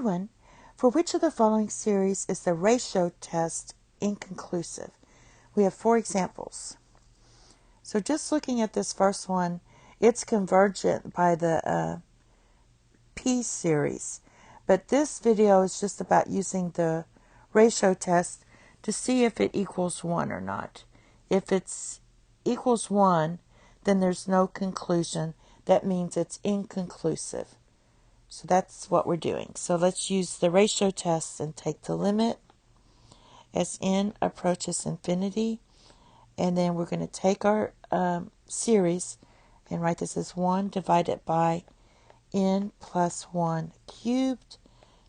new one. For which of the following series is the ratio test inconclusive? We have 4 examples. So just looking at this first one, it's convergent by the P series. But this video is just about using the ratio test to see if it equals 1 or not. If it's equals 1, then there's no conclusion. That means it's inconclusive. So that's what we're doing. So let's use the ratio test and take the limit as n approaches infinity. And then we're going to take our series and write this as 1 divided by n plus 1 cubed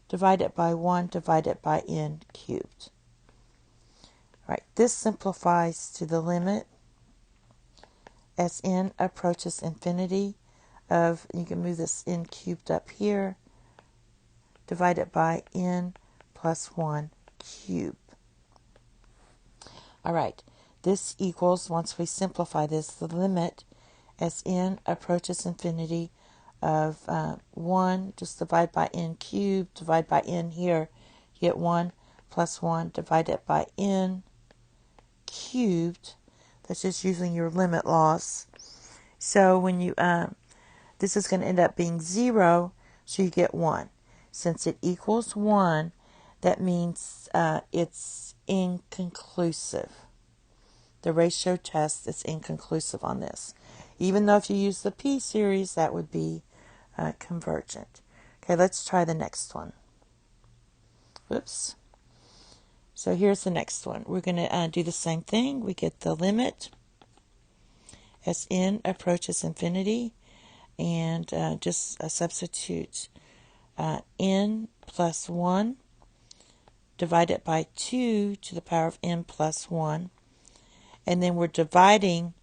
divided by 1 divided by n cubed. All right, this simplifies to the limit as n approaches infinity of, you can move this n cubed up here, divided by n plus 1 cubed. All right, this equals, once we simplify this, the limit as n approaches infinity of 1, just divide by n cubed, divide by n here, you get 1 plus 1 divided by n cubed. That's just using your limit laws. So when you, this is going to end up being 0, so you get 1. Since it equals 1, that means it's inconclusive. The ratio test is inconclusive on this. Even though if you use the P series, that would be convergent. Okay, let's try the next one. Whoops. So here's the next one. We're going to do the same thing. We get the limit as n approaches infinity, and just substitute n plus 1 divided by 2 to the power of n plus 1. And then we're dividing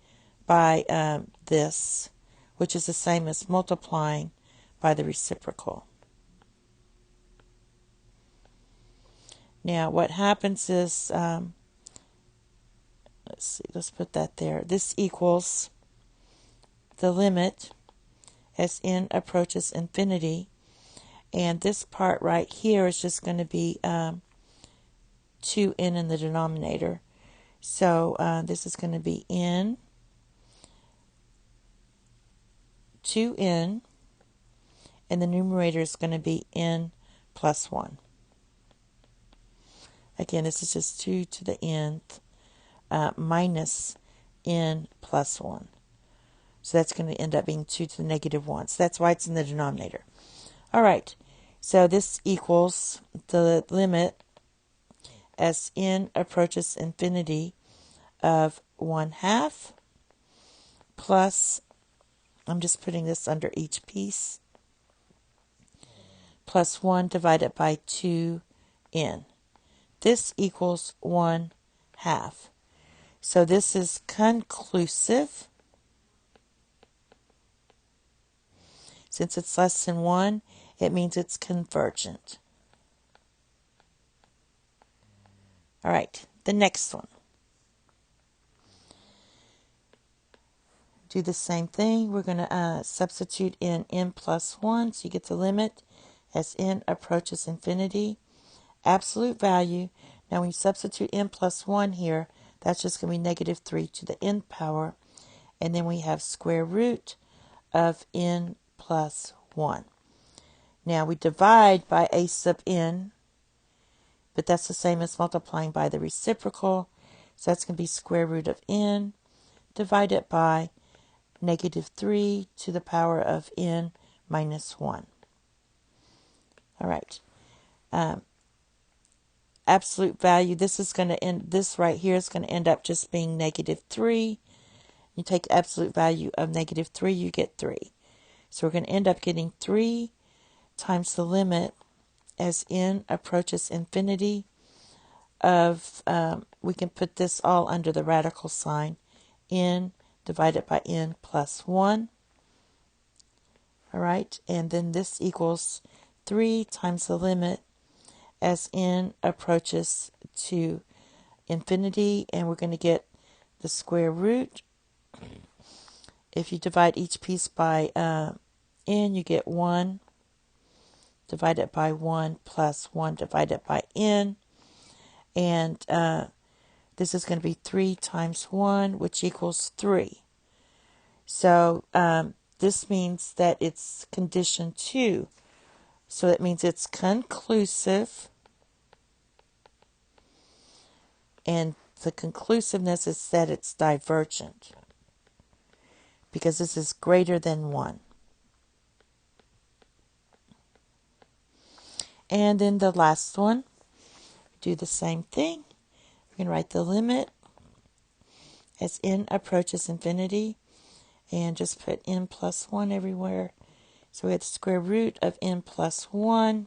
by this, which is the same as multiplying by the reciprocal. Now what happens is, let's see, let's put that there. This equals the limit as n approaches infinity. And this part right here is just going to be 2n in the denominator. So this is going to be n, 2n, and the numerator is going to be n plus 1. Again, this is just 2 to the nth minus n plus 1. So that's going to end up being 2 to the negative 1. So that's why it's in the denominator. All right, so this equals the limit as n approaches infinity of 1/2 plus, I'm just putting this under each piece, plus 1 divided by 2n. This equals 1/2. So this is conclusive. Since it's less than 1, it means it's convergent. All right, the next one. Do the same thing. We're going to substitute in n plus 1, so you get the limit as n approaches infinity. Absolute value. Now when you substitute n plus 1 here, that's just going to be negative 3 to the n power. And then we have square root of n plus 1. Now we divide by a sub n, but that's the same as multiplying by the reciprocal. So that's going to be square root of n divided by negative 3 to the power of n minus 1. All right. Absolute value, this is going to end, this right here is going to end up just being negative 3. You take the absolute value of negative 3, you get 3. So we're going to end up getting 3 times the limit as n approaches infinity of, we can put this all under the radical sign, n divided by n plus 1. All right, and then this equals 3 times the limit as n approaches to infinity, and we're going to get the square root. If you divide each piece by n, you get 1 divided by 1 plus 1 divided by n. And this is going to be 3 times 1, which equals 3. So this means that it's condition 2. So that means it's conclusive. And the conclusiveness is that it's divergent, because this is greater than 1. And then the last one, do the same thing. We're going to write the limit as n approaches infinity, and just put n plus 1 everywhere. So we have the square root of n plus 1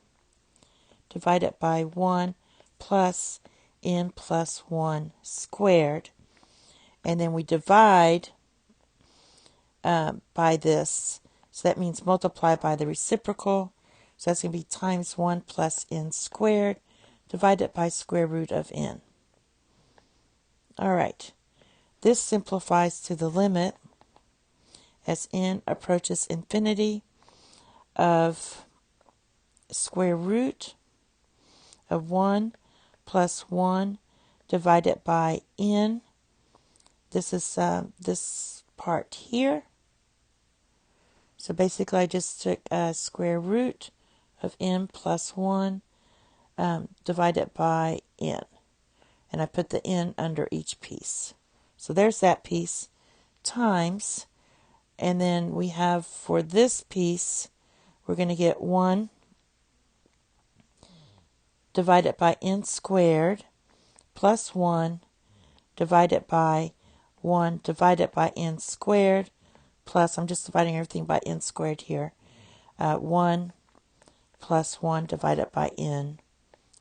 divided by 1 plus n plus 1 squared. And then we divide by this. So that means multiply by the reciprocal. So that's going to be times 1 plus n squared divided by square root of n. All right. This simplifies to the limit as n approaches infinity of square root of 1 plus 1 divided by n. This is this part here. So basically I just took a square root of n plus 1 divided by n. And I put the n under each piece. So there's that piece times. And then we have for this piece, we're going to get 1 divided by n squared plus 1 divided by 1 divided by n squared plus, I'm just dividing everything by n squared here, 1 plus 1 divided by n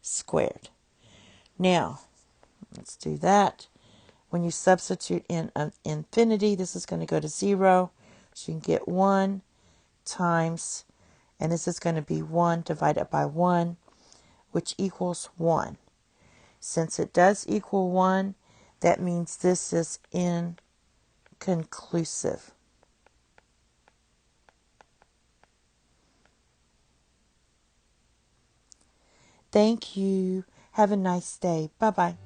squared. Now, let's do that. When you substitute in infinity, this is going to go to 0. So you can get 1 times, and this is going to be 1 divided by 1, which equals 1. Since it does equal 1, that means this is inconclusive. Thank you. Have a nice day. Bye-bye.